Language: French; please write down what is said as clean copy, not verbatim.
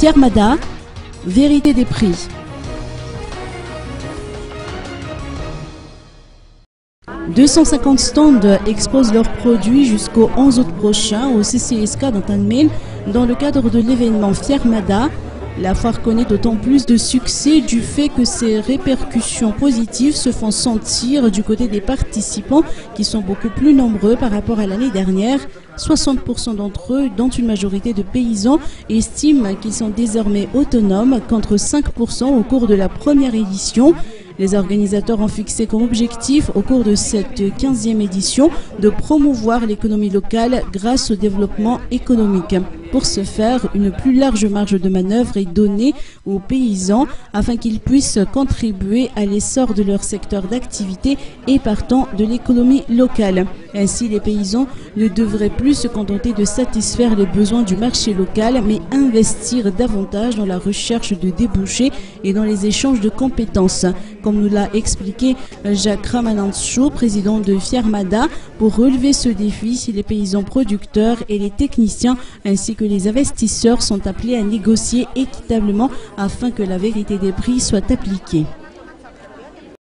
Fiermada, vérité des prix. « 250 stands exposent leurs produits jusqu'au 11 août prochain au CCSK d'Antanmen dans le cadre de l'événement Fiermada. La foire connaît d'autant plus de succès du fait que ses répercussions positives se font sentir du côté des participants qui sont beaucoup plus nombreux par rapport à l'année dernière. 60% d'entre eux, dont une majorité de paysans, estiment qu'ils sont désormais autonomes contre 5% au cours de la première édition. Les organisateurs ont fixé comme objectif au cours de cette 15e édition de promouvoir l'économie locale grâce au développement économique. Pour ce faire, une plus large marge de manœuvre est donnée aux paysans afin qu'ils puissent contribuer à l'essor de leur secteur d'activité et partant de l'économie locale. Ainsi, les paysans ne devraient plus se contenter de satisfaire les besoins du marché local, mais investir davantage dans la recherche de débouchés et dans les échanges de compétences. Comme nous l'a expliqué Jacques Ramanantchou, président de Fiermada, pour relever ce défi, les paysans producteurs et les techniciens ainsi que les investisseurs sont appelés à négocier équitablement afin que la vérité des prix soit appliquée.